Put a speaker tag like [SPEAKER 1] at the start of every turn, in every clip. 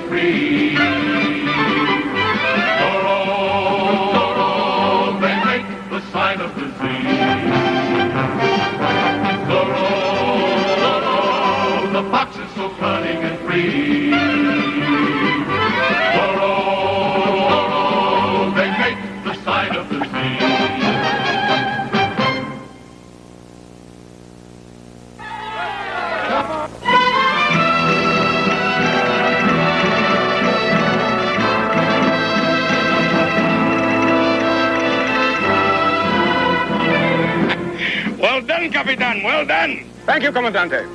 [SPEAKER 1] free. Zorro, Zorro, they make the sign of the Z. Zorro, Zorro, the fox is so cunning and free. Zorro, Zorro, they make the sign of the Z.
[SPEAKER 2] Well done, Capitan, well done.
[SPEAKER 3] Thank you, Comandante.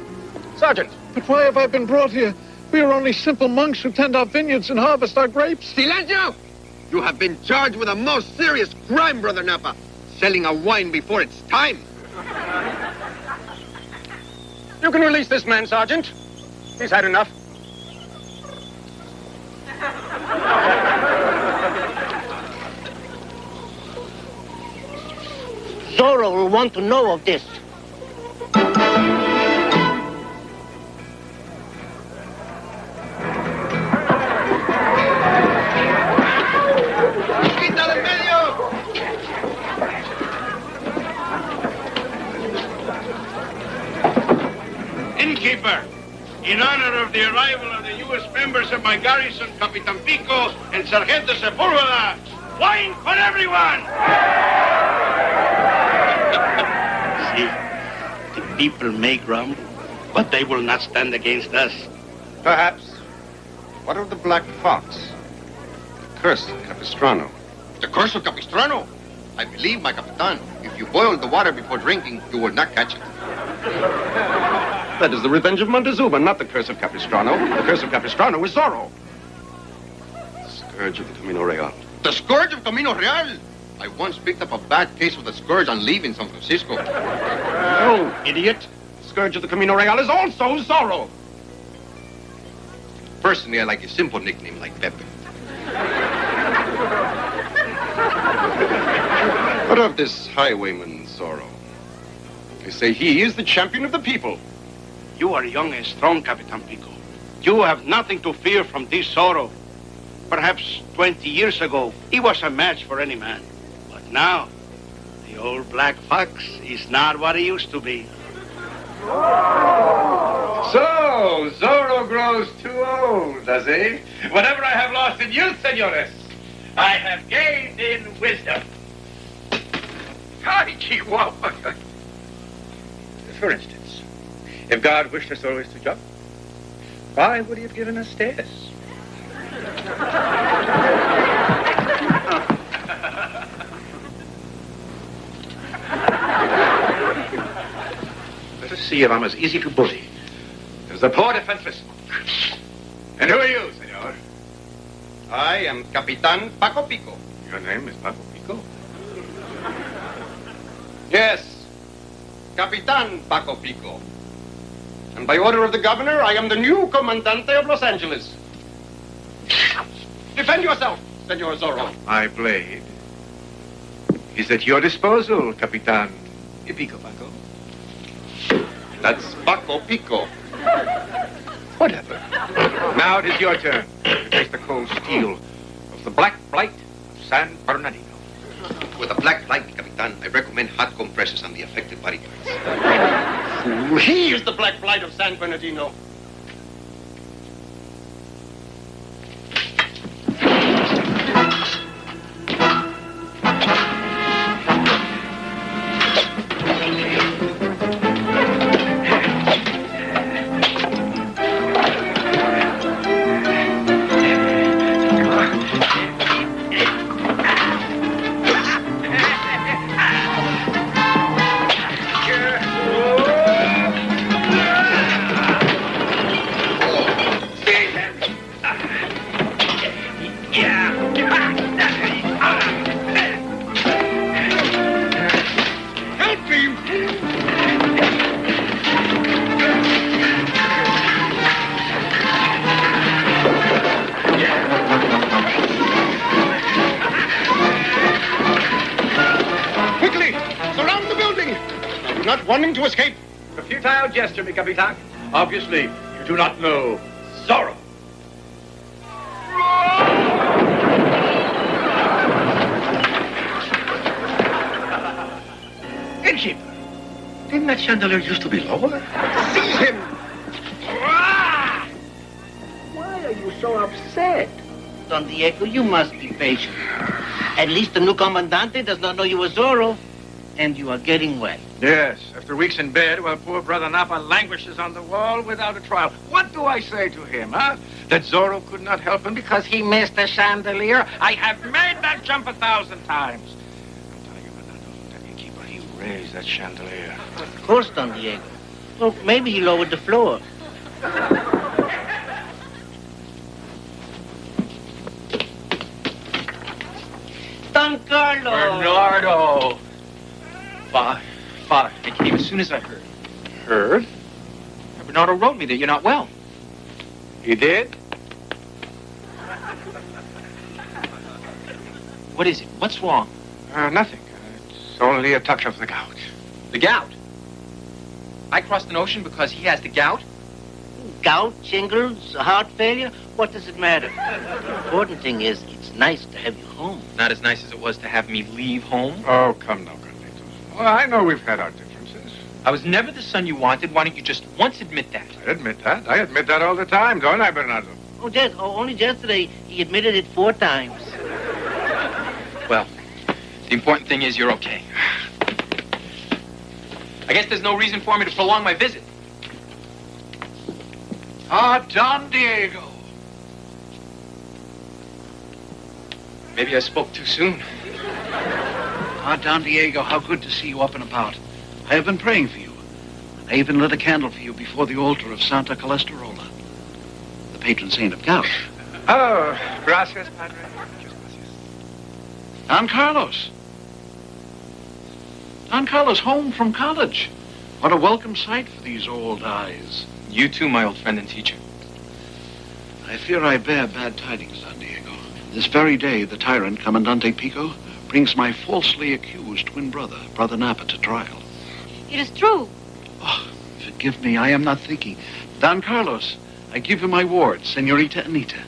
[SPEAKER 3] Sergeant.
[SPEAKER 4] But why have I been brought here? We are only simple monks who tend our vineyards and harvest our grapes.
[SPEAKER 5] Silencio! You have been charged with a most serious crime, Brother Napa. Selling a wine before its time.
[SPEAKER 3] You can release this man, Sergeant. He's had enough.
[SPEAKER 6] Zorro will want to know of this.
[SPEAKER 5] ¡Quítale en medio!
[SPEAKER 2] Innkeeper, in honor of the arrival of the newest members of my garrison, Capitan Pico and Sargento Sepúlveda, wine for everyone! See, the people may grumble, but they will not stand against us.
[SPEAKER 3] Perhaps. What of the black fox? The curse of Capistrano.
[SPEAKER 5] The curse of Capistrano? I believe, my Capitan, if you boil the water before drinking, you will not catch it.
[SPEAKER 3] That is the revenge of Montezuma, not the curse of Capistrano. The curse of Capistrano is Zorro. The scourge of the Camino Real.
[SPEAKER 5] The scourge of Camino Real? I once picked up a bad case of the scourge on leaving San Francisco.
[SPEAKER 3] Oh, idiot. The scourge of the Camino Real is also Zorro.
[SPEAKER 5] Personally, I like a simple nickname like Pepe.
[SPEAKER 3] What of this highwayman, Zorro? They say he is the champion of the people.
[SPEAKER 2] You are young and strong, Capitan Pico. You have nothing to fear from this Zorro. Perhaps 20 years ago, he was a match for any man. But now, the old black fox is not what he used to be.
[SPEAKER 7] So, Zorro grows too old, does he? Whatever I have lost in youth, senores, I have gained in wisdom. Ay, Chihuahua. For instance, if God wished us always to jump, why would he have given us stairs? Let us see if I'm as easy to bully as the poor defenseless monk. And who are you, senor?
[SPEAKER 3] I am Capitan Paco Pico.
[SPEAKER 7] Your name is Paco Pico?
[SPEAKER 3] Yes, Capitan Paco Pico. And by order of the governor, I am the new Comandante of Los Angeles. Defend yourself, Senor Zorro.
[SPEAKER 7] My blade is at your disposal, Capitan Pico Paco.
[SPEAKER 3] That's Paco Pico.
[SPEAKER 7] Whatever. Now it is your turn to taste the cold steel of the black blight of San Bernardino.
[SPEAKER 5] With a black light, Capitan, I recommend hot compresses on the affected body parts.
[SPEAKER 3] Fool, he is the black blight of San Bernardino. Wanting to escape.
[SPEAKER 7] A futile gesture, mi Capitan. Obviously, you do not know Zorro.
[SPEAKER 2] chandelier used to be lower.
[SPEAKER 5] Seize him!
[SPEAKER 6] Why are you so upset? Don Diego, you must be patient. At least the new commandante does not know you are Zorro, and you are getting well.
[SPEAKER 7] Yes, after weeks in bed, while poor Brother Napa languishes on the wall without a trial. What do I say to him, huh? That Zorro could not help him because he missed the chandelier? I have made that jump 1,000 times. I'm telling you, Bernardo, that innkeeper, he raised that chandelier.
[SPEAKER 6] Of course, Don Diego. Well, maybe he lowered the floor. Don Carlos!
[SPEAKER 8] Bernardo! Father, I came as soon as I heard.
[SPEAKER 7] Heard?
[SPEAKER 8] Bernardo wrote me that you're not well.
[SPEAKER 7] He did?
[SPEAKER 8] What is it? What's wrong?
[SPEAKER 7] Nothing. It's only a touch of the gout.
[SPEAKER 8] The gout. I crossed an ocean because he has the gout?
[SPEAKER 6] Gout, shingles, heart failure, what does it matter? The important thing is, it's nice to have you home.
[SPEAKER 8] Not as nice as it was to have me leave home.
[SPEAKER 7] Oh, come now, Carlitos. Well, I know we've had our differences.
[SPEAKER 8] I was never the son you wanted. Why don't you just once admit that?
[SPEAKER 7] I admit that. I admit that all the time, don't I, Bernardo?
[SPEAKER 6] Only yesterday, he admitted it 4 times.
[SPEAKER 8] Well, the important thing is you're okay. I guess there's no reason for me to prolong my visit.
[SPEAKER 2] Ah, Don Diego.
[SPEAKER 8] Maybe I spoke too soon.
[SPEAKER 2] Ah, Don Diego, how good to see you up and about. I have been praying for you. I even lit a candle for you before the altar of Santa Calesterola, the patron saint of gout.
[SPEAKER 7] Oh, gracias, Padre.
[SPEAKER 2] Don Carlos. Don Carlos, home from college. What a welcome sight for these old eyes.
[SPEAKER 8] You too, my old friend and teacher.
[SPEAKER 2] I fear I bear bad tidings, Don Diego. This very day, the tyrant, Commandante Pico, brings my falsely accused twin brother, Brother Napa, to trial.
[SPEAKER 9] It is true.
[SPEAKER 2] Oh, forgive me, I am not thinking. Don Carlos, I give you my ward, Senorita Anita.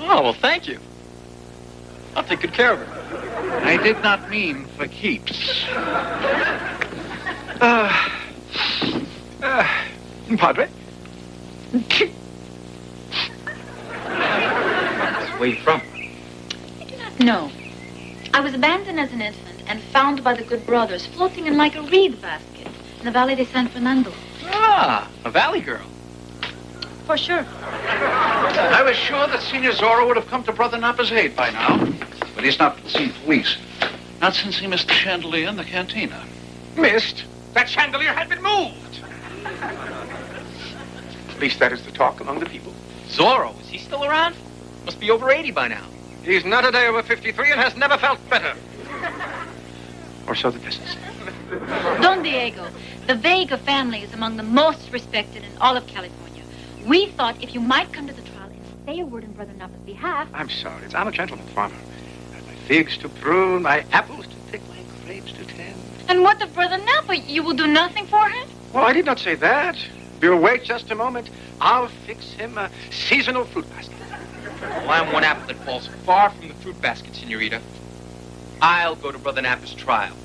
[SPEAKER 8] Oh, well, thank you. I'll take good care of her.
[SPEAKER 2] I did not mean for keeps.
[SPEAKER 7] Padre?
[SPEAKER 8] Where are you from?
[SPEAKER 9] I do not know. I was abandoned as an infant and found by the good brothers floating in like a reed basket in the Valley de San Fernando.
[SPEAKER 8] Ah, a valley girl.
[SPEAKER 9] For sure.
[SPEAKER 2] I was sure that Senor Zorro would have come to Brother Napa's aid by now. But he's not seen police. Not since he missed the chandelier in the cantina.
[SPEAKER 7] Missed? That chandelier had been moved. At least that is the talk among the people.
[SPEAKER 8] Zorro, is he still around? Must be over 80 by now.
[SPEAKER 7] He's not a day over 53 and has never felt better. Or so the peasants say.
[SPEAKER 9] Don Diego, the Vega family is among the most respected in all of California. We thought if you might come to the trial and say a word in Brother Napa's behalf.
[SPEAKER 7] I'm sorry. I'm a gentleman farmer. I have my figs to prune, my apples to pick, my grapes to tend.
[SPEAKER 9] And what of Brother Napa? You will do nothing for him?
[SPEAKER 7] Well, I did not say that. If you'll wait just a moment, I'll fix him a seasonal fruit basket.
[SPEAKER 8] Well, I'm one apple that falls far from the fruit basket, Senorita. I'll go to Brother Napa's trial.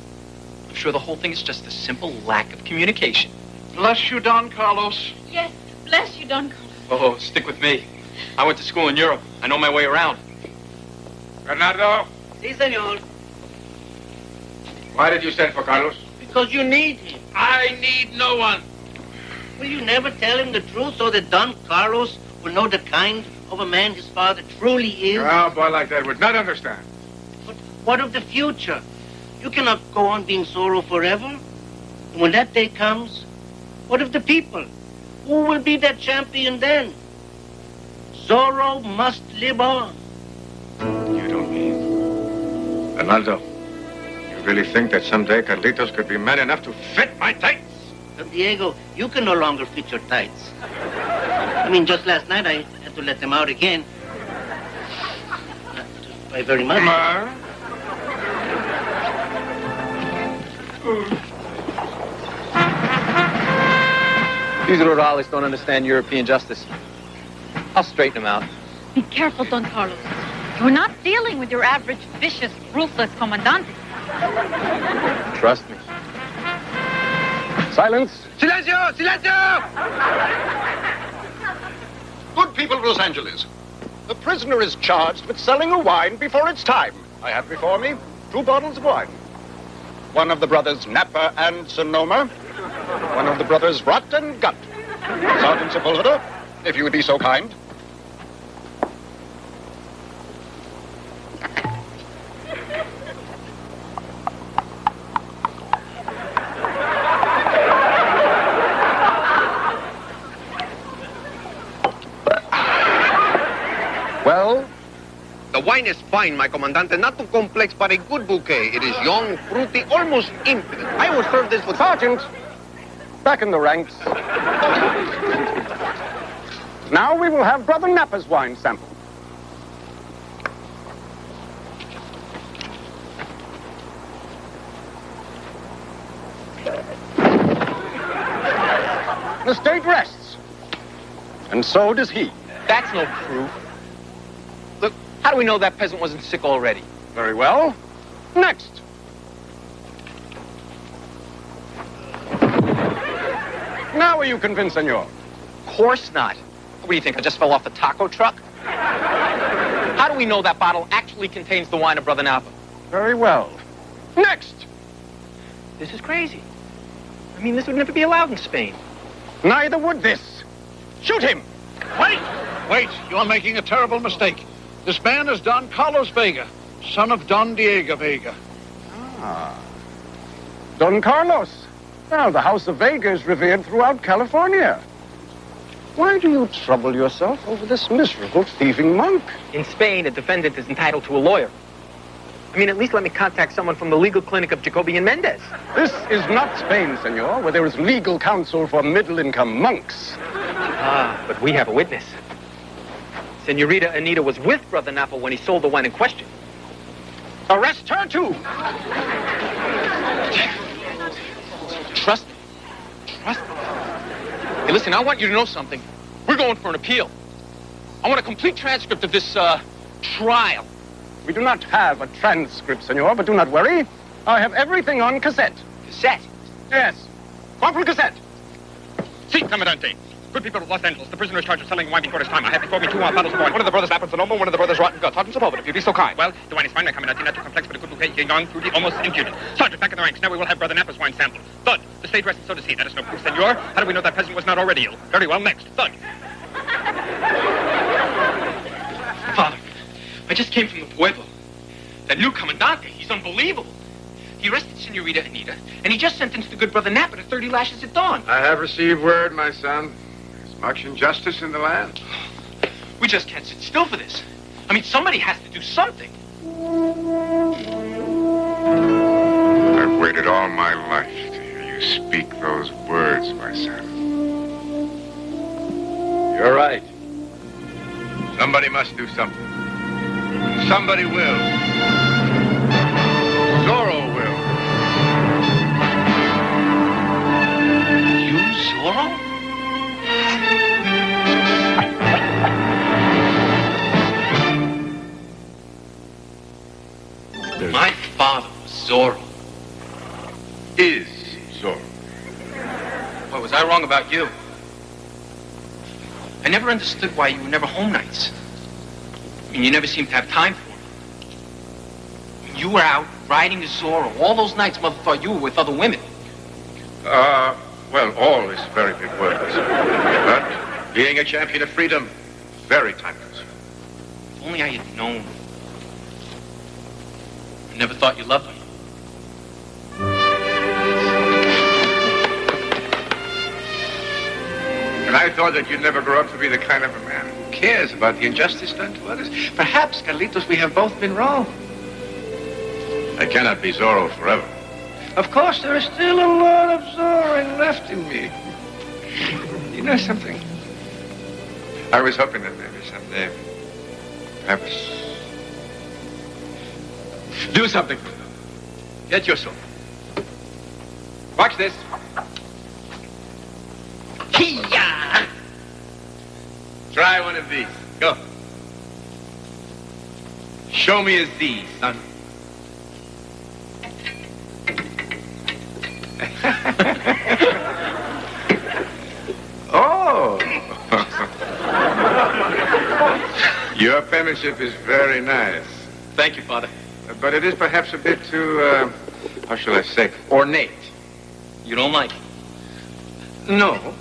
[SPEAKER 8] I'm sure the whole thing is just a simple lack of communication.
[SPEAKER 2] Bless you, Don Carlos.
[SPEAKER 9] Yes, bless you, Don Carlos.
[SPEAKER 8] Oh, stick with me. I went to school in Europe. I know my way around.
[SPEAKER 7] Bernardo,
[SPEAKER 6] Si, senor.
[SPEAKER 7] why did you send for Carlos?
[SPEAKER 6] Because you need him.
[SPEAKER 2] I need no one.
[SPEAKER 6] Will you never tell him the truth so that Don Carlos will know the kind of a man his father truly is?
[SPEAKER 7] Oh, a boy like that would not understand.
[SPEAKER 6] But what of the future? You cannot go on being Zorro forever. And when that day comes, what of the people? Who will be that champion then? Zorro must live on.
[SPEAKER 7] You don't mean... Bernardo, you really think that someday Carlitos could be man enough to fit my tights?
[SPEAKER 6] Don Diego, you can no longer fit your tights. I mean, just last night I had to let them out again. Not by very much.
[SPEAKER 8] These rurales don't understand European justice. I'll straighten them out.
[SPEAKER 9] Be careful, Don Carlos. You're not dealing with your average vicious, ruthless comandante.
[SPEAKER 8] Trust me.
[SPEAKER 3] Silence.
[SPEAKER 5] Silencio! Silencio!
[SPEAKER 3] Good people of Los Angeles, the prisoner is charged with selling a wine before its time. I have before me 2 bottles of wine. One of the brothers Napa and Sonoma. One of the brothers Rot and Gut. Sergeant Sepulveda, if you would be so kind. Well?
[SPEAKER 5] The wine is fine, my comandante. Not too complex, but a good bouquet. It is young, fruity, almost infinite. I will serve this with...
[SPEAKER 3] Sergeant, back in the ranks. Now we will have Brother Napa's wine sample. The state rests. And so does he.
[SPEAKER 8] That's no proof. Look, how do we know that peasant wasn't sick already?
[SPEAKER 3] Very well. Next. Now are you convinced, senor?
[SPEAKER 8] Of course not. What do you think, I just fell off the taco truck? How do we know that bottle actually contains the wine of Brother Napa?
[SPEAKER 3] Very well. Next.
[SPEAKER 8] This is crazy. I mean, this would never be allowed in Spain.
[SPEAKER 3] Neither would this. Shoot him.
[SPEAKER 4] Wait! Wait, you're making a terrible mistake. This man is Don Carlos Vega, son of Don Diego Vega.
[SPEAKER 3] Ah. Don Carlos. Now, the House of Vega is revered throughout California. Why do you trouble yourself over this miserable thieving monk?
[SPEAKER 8] In Spain, a defendant is entitled to a lawyer. I mean, at least let me contact someone from the legal clinic of Jacobi and Mendez.
[SPEAKER 3] This is not Spain, senor, where there is legal counsel for middle-income monks.
[SPEAKER 8] Ah, but we have a witness. Senorita Anita was with Brother Napa when he sold the wine in question.
[SPEAKER 3] Arrest her, too.
[SPEAKER 8] Trust me. Trust me. Hey, listen, I want you to know something. We're going for an appeal. I want a complete transcript of this, trial.
[SPEAKER 3] We do not have a transcript, senor, but do not worry. I have everything on cassette.
[SPEAKER 8] Cassette?
[SPEAKER 3] Yes. Corporal Cassette.
[SPEAKER 5] Si, Comandante. Good people of Los Angeles, the prisoner is charged with selling wine before his time. I have before me 2 bottles of wine. One of the brothers Napa and Sonoma, one of the brothers Rot and Gut. Sergeant Sepulveda, if you'd be so kind. Well, the wine is fine, my Comandante. Not too complex, but a good bouquet, young, fruity, almost impudent. Sergeant, back in the ranks. Now we will have Brother Napa's wine sample. Thud. The state rests, so does he. That is no proof, senor. How do we know that peasant was not already ill? Very well, next. Thud.
[SPEAKER 8] Father, I just came from the Pueblo. That new Comandante, he's unbelievable. He arrested Senorita Anita, and he just sentenced the good Brother Napa to 30 lashes at dawn.
[SPEAKER 7] I have received word, my son. There's much injustice in the land.
[SPEAKER 8] We just can't sit still for this. I mean, somebody has to do something.
[SPEAKER 7] I've waited all my life to hear you speak those words, my son. You're right. Somebody must do something. Somebody will. Zorro will.
[SPEAKER 6] You, Zorro?
[SPEAKER 8] My father was Zorro.
[SPEAKER 7] Is Zorro.
[SPEAKER 8] Boy, was I wrong about you? I never understood why you were never home nights. I mean, you never seemed to have time for it. You were out riding the Zorro. All those nights, Mother thought you were with other women.
[SPEAKER 7] Well, all is very big words. But being a champion of freedom, very time-consuming.
[SPEAKER 8] If only I had known. I never thought you loved me.
[SPEAKER 7] And I thought that you'd never grow up to be the kind of a man who cares about the injustice done to others. Perhaps, Carlitos, we have both been wrong. I cannot be Zorro forever. Of course, there is still a lot of Zorro left in me. You know something? I was hoping that maybe someday, perhaps... Do something. Get your soul. Watch this. Hiya! Try one of these. Go. Show me a Z, son. Your penmanship is very nice.
[SPEAKER 8] Thank you, Father.
[SPEAKER 7] But it is perhaps a bit too, how shall I say, ornate.
[SPEAKER 8] You don't like it?
[SPEAKER 7] No.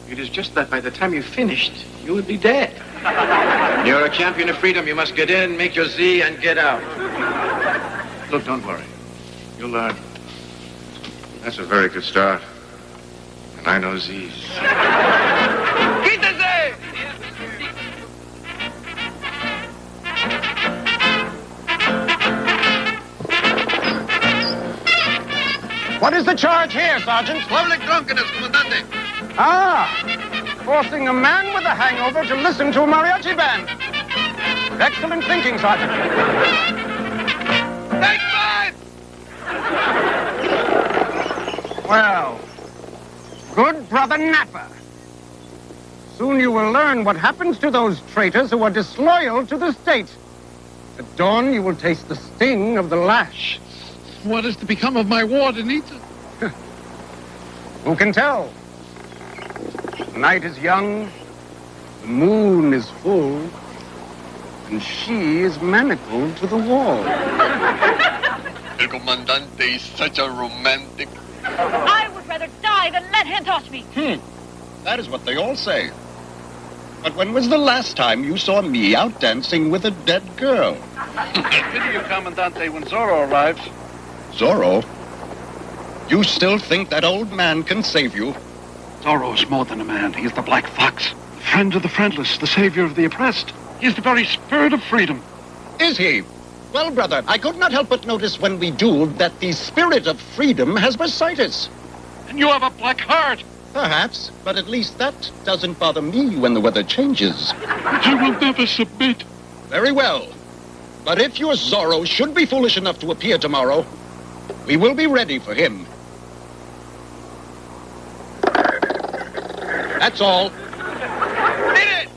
[SPEAKER 7] It is just that by the time you finished, you would be dead. You're a champion of freedom. You must get in, make your Z, and get out. Look, don't worry. You'll learn. That's a very good start. And I know Z's.
[SPEAKER 5] Quítese!
[SPEAKER 3] What is the charge here, Sergeant?
[SPEAKER 7] Public drunkenness, Comandante.
[SPEAKER 3] Forcing a man with a hangover to listen to a mariachi band. Excellent thinking, Sergeant.
[SPEAKER 5] Take 5!
[SPEAKER 3] Well, good Brother Napa. Soon you will learn what happens to those traitors who are disloyal to the state. At dawn, you will taste the sting of the lash.
[SPEAKER 4] What is to become of my ward, Anita?
[SPEAKER 3] Who can tell? The night is young, the moon is full, and she is manacled to the wall.
[SPEAKER 10] El Comandante is such a romantic.
[SPEAKER 9] I would rather die than let him touch me.
[SPEAKER 3] That is what they all say. But when was the last time you saw me out dancing with a dead girl?
[SPEAKER 4] Pity you, Commandante, when Zorro arrives.
[SPEAKER 3] Zorro? You still think that old man can save you?
[SPEAKER 4] Zorro is more than a man. He is the Black Fox, friend of the friendless, the savior of the oppressed. He is the very spirit of freedom.
[SPEAKER 3] Is he? Well, brother, I could not help but notice when we dueled that the spirit of freedom has bursitis.
[SPEAKER 4] And you have a black heart.
[SPEAKER 3] Perhaps, but at least that doesn't bother me when the weather changes.
[SPEAKER 4] I will never submit.
[SPEAKER 3] Very well. But if your Zorro should be foolish enough to appear tomorrow, we will be ready for him. That's all.
[SPEAKER 5] Beat it!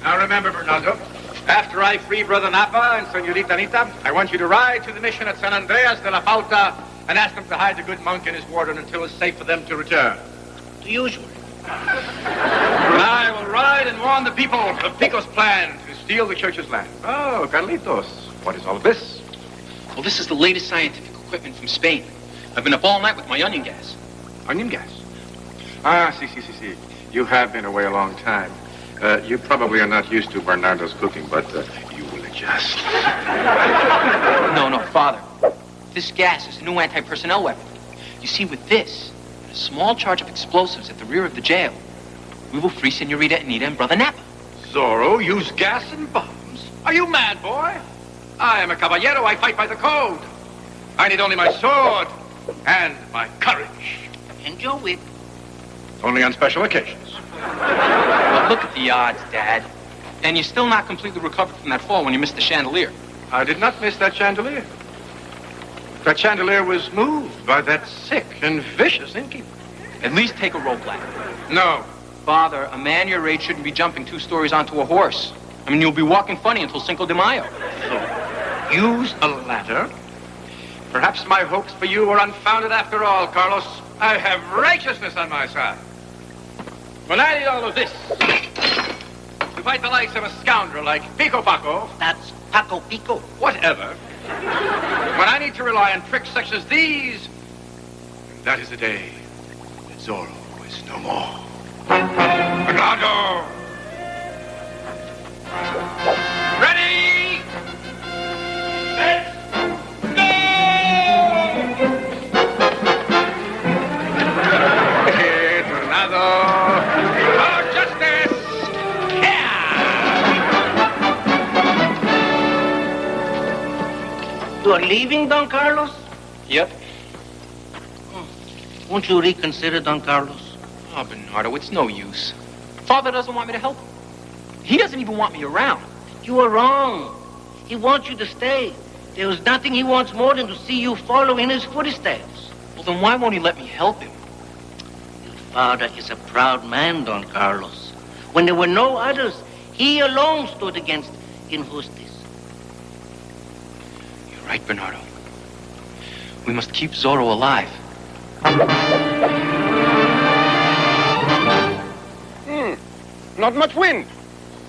[SPEAKER 7] Now remember, Bernardo, after I free Brother Napa and Senorita Anita, I want you to ride to the mission at San Andreas de la Pauta and ask them to hide the good monk and his warden until it's safe for them to return.
[SPEAKER 6] The usual.
[SPEAKER 7] And I will ride and warn the people of Pico's plan to steal the church's land. Oh, Carlitos, what is all of this?
[SPEAKER 8] Well, this is the latest scientific equipment from Spain. I've been up all night with my onion gas.
[SPEAKER 7] Onion gas? Ah, see. You have been away a long time. You probably are not used to Bernardo's cooking, but you will adjust.
[SPEAKER 8] No, Father. This gas is a new anti-personnel weapon. You see, with this, and a small charge of explosives at the rear of the jail, we will free Senorita Anita and Brother Napa.
[SPEAKER 7] Zorro, use gas and bombs? Are you mad, boy? I am a caballero. I fight by the code. I need only my sword and my courage.
[SPEAKER 6] And your whip.
[SPEAKER 7] Only on special occasions.
[SPEAKER 8] Well, look at the odds, Dad. And you're still not completely recovered from that fall when you missed the chandelier.
[SPEAKER 7] I did not miss that chandelier. That chandelier was moved by that sick and vicious innkeeper.
[SPEAKER 8] At least take a rope ladder.
[SPEAKER 7] No.
[SPEAKER 8] Father, a man your age shouldn't be jumping 2 stories onto a horse. I mean, you'll be walking funny until Cinco de Mayo.
[SPEAKER 7] So, use a ladder? Perhaps my hopes for you were unfounded after all, Carlos. I have righteousness on my side. Well, I need all of this to fight the likes of a scoundrel like Pico Paco.
[SPEAKER 6] That's Paco Pico.
[SPEAKER 7] Whatever. When I need to rely on tricks such as these, that is the day that Zorro is no more. Bernardo! Ready? Let's go! Hey, Tornado! For justice! Yeah!
[SPEAKER 6] You are leaving, Don Carlos?
[SPEAKER 8] Yep.
[SPEAKER 6] Won't you reconsider, Don Carlos?
[SPEAKER 8] Oh, Bernardo, it's no use. Father doesn't want me to help him. He doesn't even want me around.
[SPEAKER 6] You are wrong. He wants you to stay. There is nothing he wants more than to see you follow in his footsteps.
[SPEAKER 8] Well, then why won't he let me help him?
[SPEAKER 6] Your father is a proud man, Don Carlos. When there were no others, he alone stood against injustice.
[SPEAKER 8] You're right, Bernardo. We must keep Zorro alive.
[SPEAKER 3] Not much wind.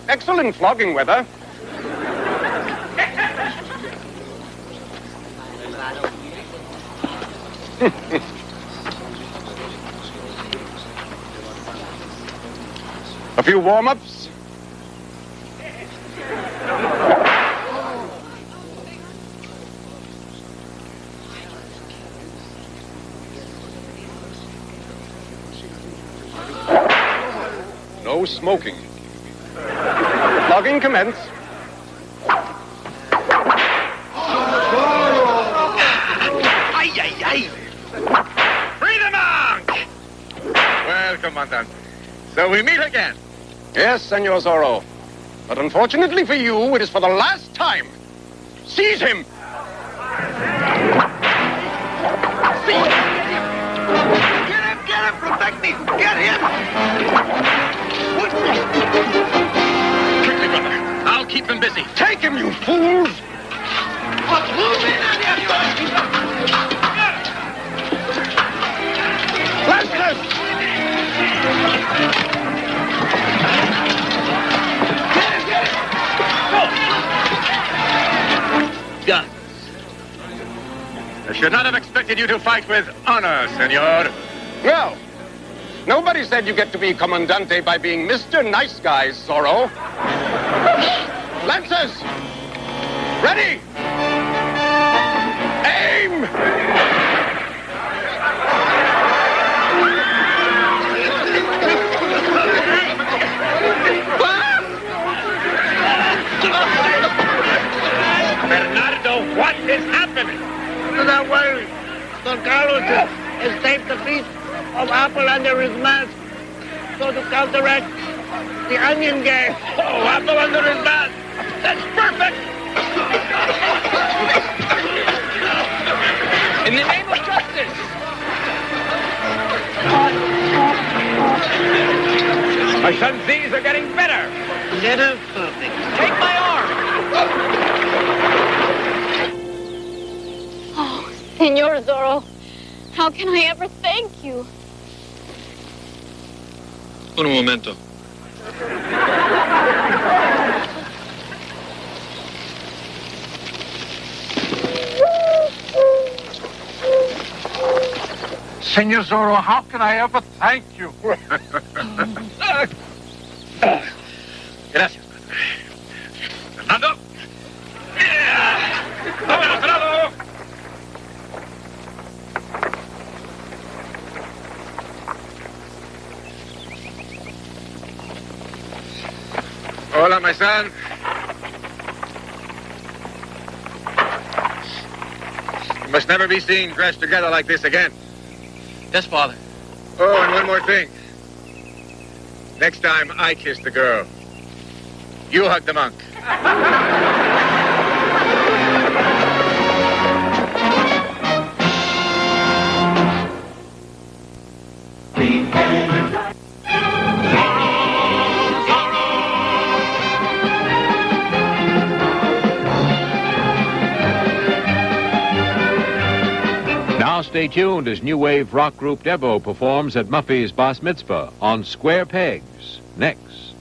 [SPEAKER 3] Excellent flogging weather. A few warm-ups. No smoking. Flogging commence.
[SPEAKER 5] Ay, ay, ay. Free the monk! Well, Commandant, so we meet again.
[SPEAKER 3] Yes, Senor Zorro. But unfortunately for you, it is for the last time. Seize him!
[SPEAKER 5] Get him! Protect me! Get him! Quickly, brother. I'll keep him busy.
[SPEAKER 3] Take him, you fools! Lancers!
[SPEAKER 5] Guns. I should not have expected you to fight with honor, senor.
[SPEAKER 3] Well, nobody said you get to be Commandante by being Mr. Nice Guy, Zorro. Lancers! Ready! Aim!
[SPEAKER 5] Bernardo, what is happening?
[SPEAKER 6] Do not worry. Don Carlos has taped a piece of apple under his mask so to counteract the onion gas.
[SPEAKER 5] Oh, apple under his mask. That's perfect.
[SPEAKER 8] In the name of justice!
[SPEAKER 5] My son's knees are getting better.
[SPEAKER 6] Better perfect.
[SPEAKER 8] Take my arm!
[SPEAKER 9] Oh, Senor Zorro, how can I ever thank you?
[SPEAKER 11] Un momento.
[SPEAKER 7] Senor Zorro, how can I ever thank you?
[SPEAKER 5] Gracias, padre. Fernando. ¡Vámonos, Fernando! Hola, my son. You must never be seen dressed together like this again.
[SPEAKER 8] Yes, Father.
[SPEAKER 5] Oh, and one more thing. Next time I kiss the girl, you hug the monk.
[SPEAKER 12] Now stay tuned as new wave rock group Devo performs at Muffy's Bas Mitzvah on Square Pegs. Next.